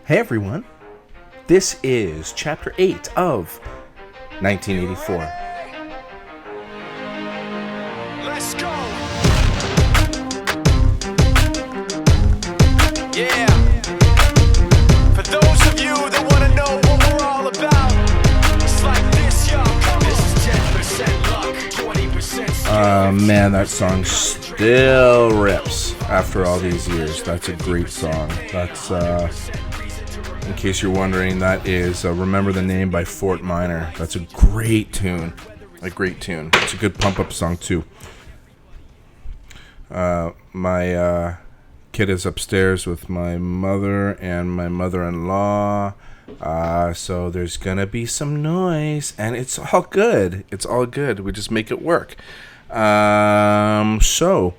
Hey everyone, this is Chapter 8 of 1984. Let's go! Yeah! For those of you that want to know what we're all about, it's like this, y'all. This is 10% luck, 20% skill. Man, that song still rips after all these years. That's a great song. That's, in case you're wondering, that is Remember the Name by Fort Minor. That's a great tune. A great tune. It's a good pump-up song, too. My kid is upstairs with my mother and my mother-in-law. So there's gonna be some noise, and it's all good. It's all good. We just make it work. So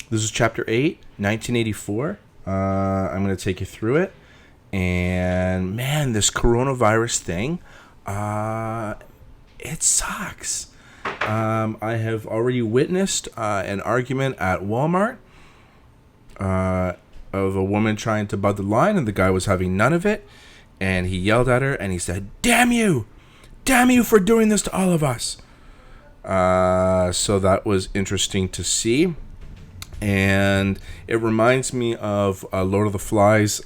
this is Chapter 8, 1984. I'm gonna take you through it. And man, this coronavirus thing, it sucks. I have already witnessed an argument at Walmart of a woman trying to bud the line, and the guy was having none of it. And he yelled at her, and he said, "Damn you! Damn you for doing this to all of us!" So that was interesting to see. And it reminds me of Lord of the Flies,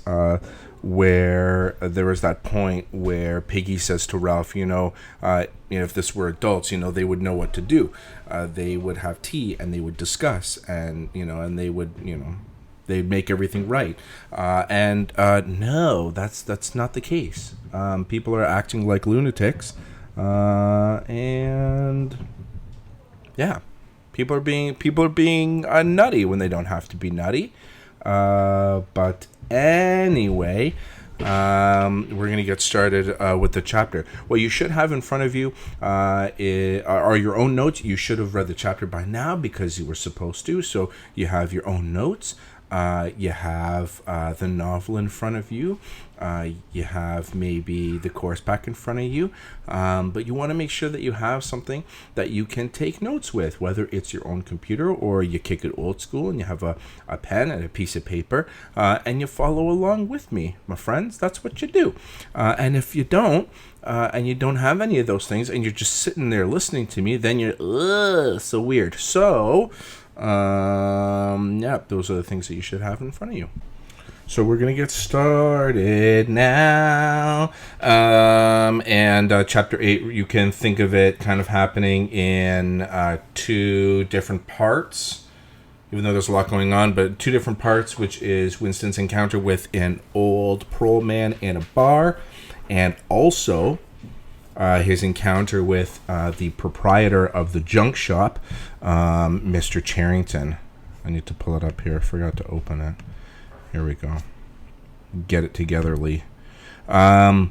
where there was that point where Piggy says to Ralph, if this were adults, they would know what to do. They would have tea and they would discuss, and they would, they'd make everything right. No, that's not the case. People are acting like lunatics, and yeah, people are being nutty when they don't have to be nutty. But anyway, we're going to get started with the chapter. What you should have in front of you are your own notes. You should have read the chapter by now because you were supposed to. So you have your own notes. You have the novel in front of you. You have maybe the course pack in front of you. But you want to make sure that you have something that you can take notes with, whether it's your own computer or you kick it old school and you have a pen and a piece of paper, and you follow along with me, my friends. That's what you do. And if you don't, and you don't have any of those things, and you're just sitting there listening to me, then you're so weird. So those are the things that you should have in front of you. So we're going to get started now. And Chapter 8, you can think of it kind of happening in two different parts, even though there's a lot going on, but two different parts, which is Winston's encounter with an old parole man in a bar, and also his encounter with the proprietor of the junk shop, Mr. Charrington. I need to pull it up here. I forgot to open it. Here we go. Get it together, Lee. So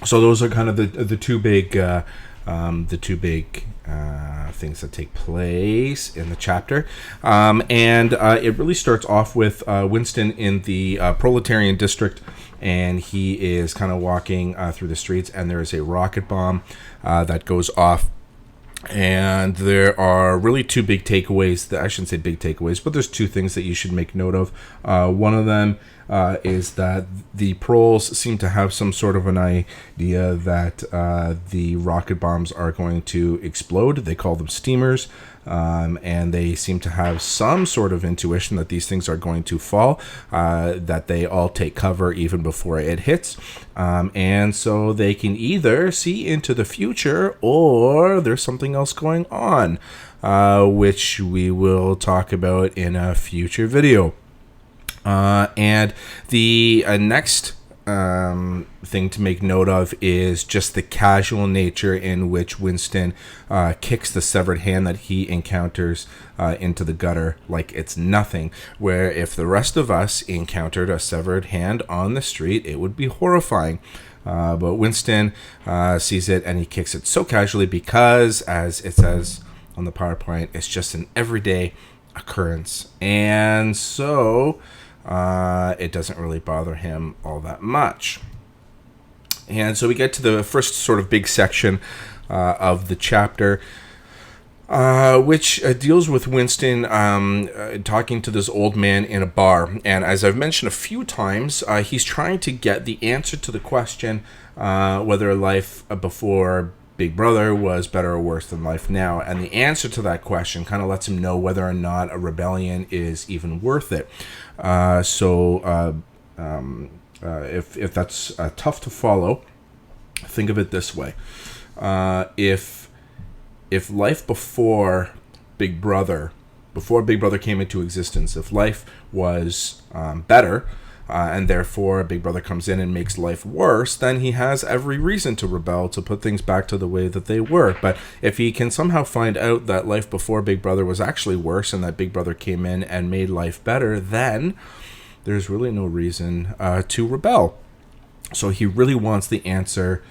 those are kind of the two big things that take place in the chapter, and it really starts off with Winston in the proletarian district, and he is kind of walking through the streets, and there is a rocket bomb that goes off. And there are really two big takeaways. I shouldn't say big takeaways, but there's two things that you should make note of. One of them is that the proles seem to have some sort of an idea that the rocket bombs are going to explode. They call them steamers. And they seem to have some sort of intuition that these things are going to fall, that they all take cover even before it hits. And so they can either see into the future or there's something else going on, which we will talk about in a future video. And the next thing to make note of is just the casual nature in which Winston kicks the severed hand that he encounters into the gutter like it's nothing, where if the rest of us encountered a severed hand on the street, it would be horrifying. But Winston sees it and he kicks it so casually because, as it says on the PowerPoint, it's just an everyday occurrence. And so it doesn't really bother him all that much. And so we get to the first sort of big section of the chapter. which deals with Winston talking to this old man in a bar. And as I've mentioned a few times, he's trying to get the answer to the question whether life before Big Brother was better or worse than life now. And the answer to that question kind of lets him know whether or not a rebellion is even worth it. If that's tough to follow, think of it this way. If life before Big Brother came into existence, if life was better, and therefore Big Brother comes in and makes life worse, then he has every reason to rebel, to put things back to the way that they were. But if he can somehow find out that life before Big Brother was actually worse and that Big Brother came in and made life better, then there's really no reason to rebel. So he really wants the answer.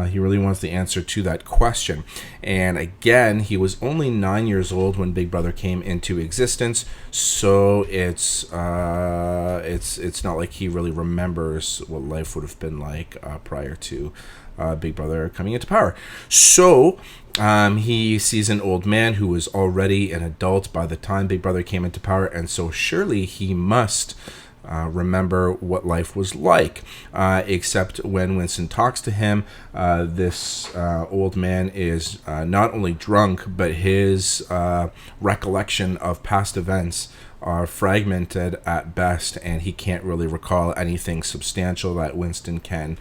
He really wants the answer to that question. And again, he was only 9 years old when Big Brother came into existence, so it's not like he really remembers what life would have been like prior to Big Brother coming into power. So he sees an old man who was already an adult by the time Big Brother came into power, and so surely he must remember what life was like, except when Winston talks to him, this old man is not only drunk, but his recollection of past events are fragmented at best, and he can't really recall anything substantial that Winston can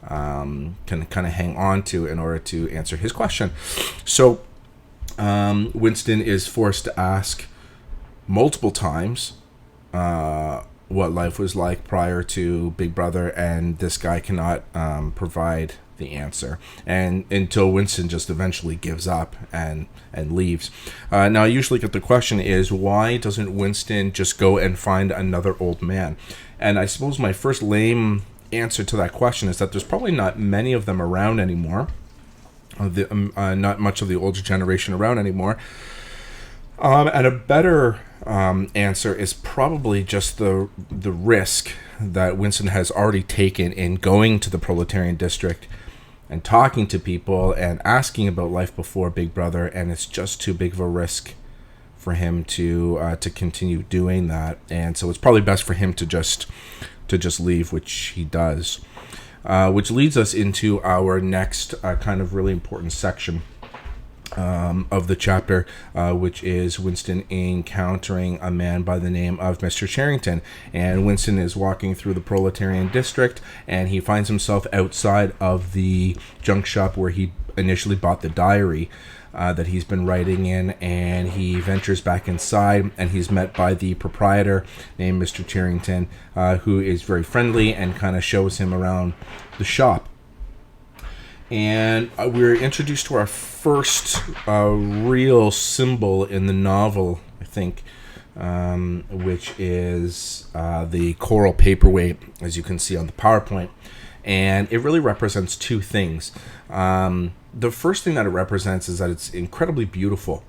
kind of hang on to in order to answer his question. So Winston is forced to ask multiple times what life was like prior to Big Brother, and this guy cannot provide the answer, and until Winston just eventually gives up and leaves. Now, I usually get the question is, why doesn't Winston just go and find another old man? And I suppose my first lame answer to that question is that there's probably not many of them around anymore. Not much of the older generation around anymore. And a better answer is probably just the risk that Winston has already taken in going to the proletarian district and talking to people and asking about life before Big Brother, and it's just too big of a risk for him to continue doing that, and so it's probably best for him to just leave, which he does. Which leads us into our next kind of really important section of the chapter, which is Winston encountering a man by the name of Mr. Charrington. And Winston is walking through the proletarian district, and he finds himself outside of the junk shop where he initially bought the diary that he's been writing in, and he ventures back inside, and he's met by the proprietor named Mr. Charrington, who is very friendly and kind of shows him around the shop. And we're introduced to our first real symbol in the novel, I think, which is the coral paperweight, as you can see on the PowerPoint. And it really represents two things. The first thing that it represents is that it's incredibly beautiful.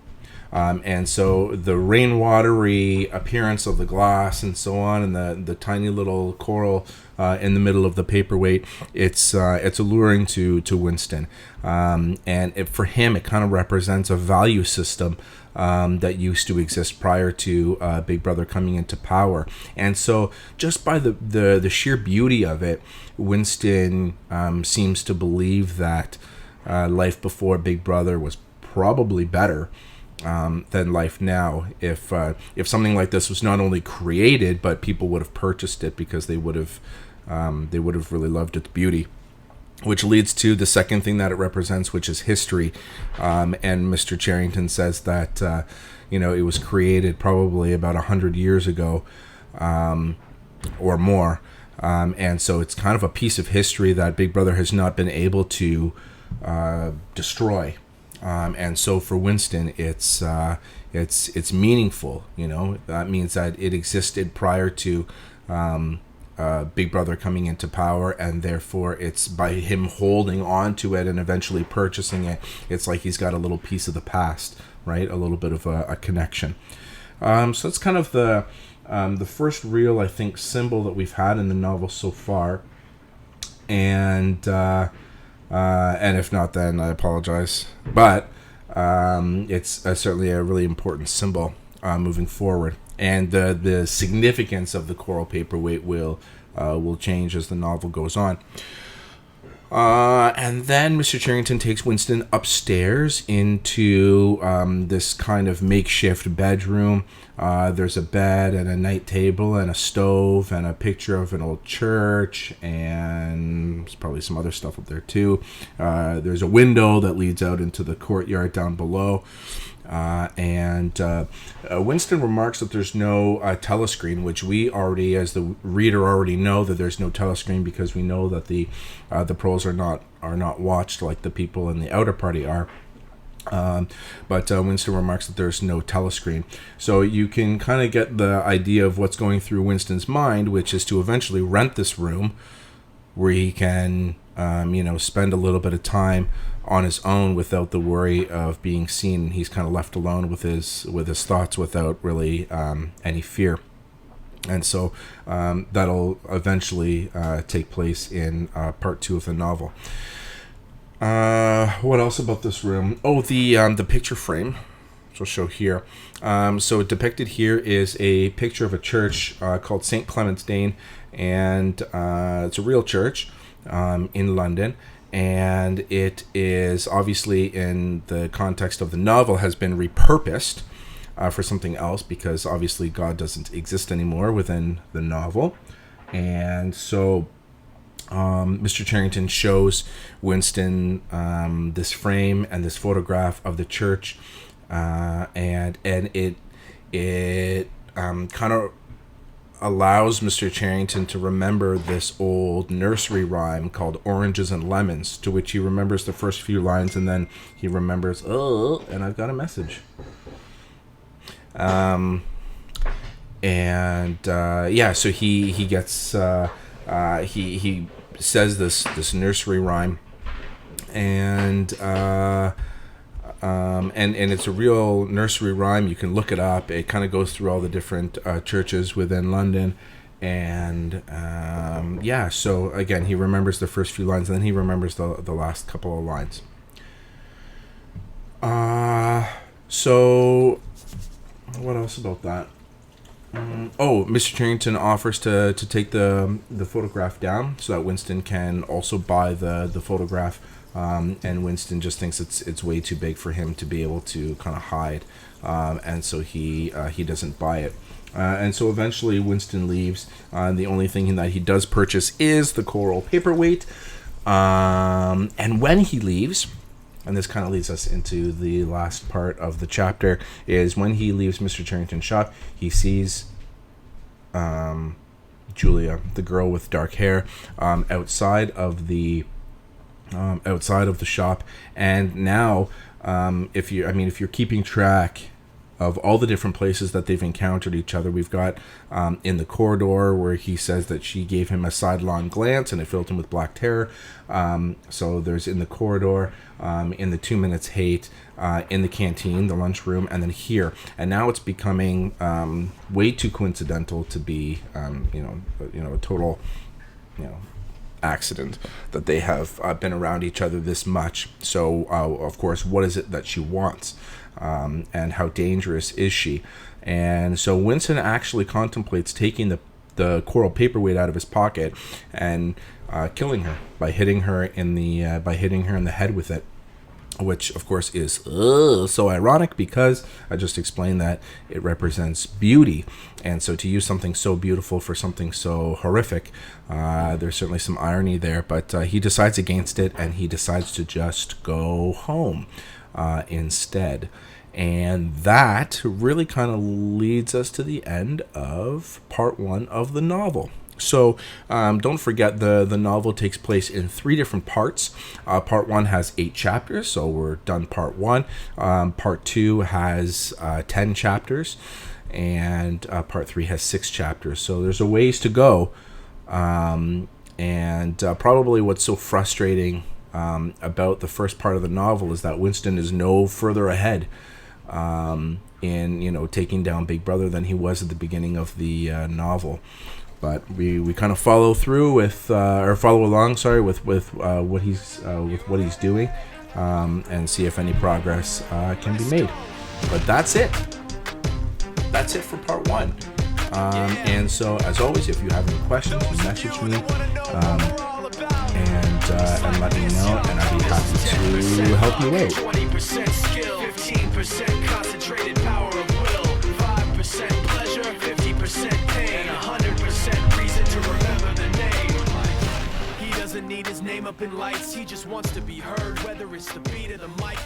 And so the rainwatery appearance of the glass and so on, and the tiny little coral in the middle of the paperweight, it's alluring to Winston. And for him, it kind of represents a value system that used to exist prior to Big Brother coming into power. And so just by the sheer beauty of it, Winston seems to believe that life before Big Brother was probably better than life now. If something like this was not only created, but people would have purchased it because they would have really loved its beauty. Which leads to the second thing that it represents, which is history. And Mr. Charrington says that it was created probably about 100 years ago, or more. And so it's kind of a piece of history that Big Brother has not been able to destroy. And so for Winston, it's meaningful. That means that it existed prior to Big Brother coming into power, and therefore it's by him holding on to it and eventually purchasing it, it's like he's got a little piece of the past, right? A little bit of a connection. So that's kind of the first real, I think, symbol that we've had in the novel so far. And if not, then I apologize. But it's certainly a really important symbol moving forward. And the significance of the coral paperweight will change as the novel goes on. And then Mr. Charrington takes Winston upstairs into this kind of makeshift bedroom. There's a bed and a night table and a stove and a picture of an old church, and there's probably some other stuff up there too. There's a window that leads out into the courtyard down below. And Winston remarks that there's no telescreen, which we already, as the reader, already know that there's no telescreen, because we know that the pros are not watched like the people in the outer party are. But Winston remarks that there's no telescreen, so you can kind of get the idea of what's going through Winston's mind, which is to eventually rent this room where he can spend a little bit of time on his own without the worry of being seen. He's kind of left alone with his thoughts without really any fear. And so that'll eventually take place in part 2 of the novel. What else about this room? Oh, the picture frame, which I'll show here. So depicted here is a picture of a church called St. Clement's Dane, and it's a real church in London. And it is obviously, in the context of the novel, has been repurposed for something else, because obviously God doesn't exist anymore within the novel. And so Mr. Charrington shows Winston this frame and this photograph of the church, and it kind of allows Mr. Charrington to remember this old nursery rhyme called Oranges and Lemons, to which he remembers the first few lines, and then he remembers, oh, and I've got a message. So he gets he says this nursery rhyme, and it's a real nursery rhyme. You can look it up. It kind of goes through all the different churches within London, and so again, he remembers the first few lines, and then he remembers the last couple of lines. So what else about that? Mr. Charrington offers to take the photograph down so that Winston can also buy the photograph. And Winston just thinks it's way too big for him to be able to kind of hide, and so he doesn't buy it. And so eventually Winston leaves. The only thing that he does purchase is the coral paperweight. And when he leaves, and this kind of leads us into the last part of the chapter, is when he leaves Mr. Charrington's shop, he sees Julia, the girl with dark hair, outside of the shop. And now, if you're keeping track of all the different places that they've encountered each other, we've got in the corridor where he says that she gave him a sidelong glance and it filled him with black terror. So there's in the corridor, in the 2 minutes hate, in the canteen, the lunchroom, and then here. And now it's becoming way too coincidental to be a total accident that they have been around each other this much. So of course, what is it that she wants, and how dangerous is she? And so Winston actually contemplates taking the coral paperweight out of his pocket and killing her by hitting her in the head with it, which of course is so ironic, because I just explained that it represents beauty, and so to use something so beautiful for something so horrific, there's certainly some irony there. But he decides against it, and he decides to just go home instead. And that really kind of leads us to the end of part 1 of the novel. So don't forget, the novel takes place in 3 different parts. Part 1 has 8 chapters, so we're done part 1. Part 2 has 10 chapters, and part 3 has 6 chapters. So there's a ways to go. And probably what's so frustrating about the first part of the novel is that Winston is no further ahead in taking down Big Brother than he was at the beginning of the novel. But we kind of follow through with follow along with what he's doing, and see if any progress can be made. But that's it. That's it for part 1. And so, as always, if you have any questions, message me and let me know, and I'd be happy to help you out. 20% skill, 15% concentrated power of will, 5% pleasure, 50% pain, 100% reason to remember the name. He doesn't need his name up in lights, he just wants to be heard, whether it's the beat of the mic.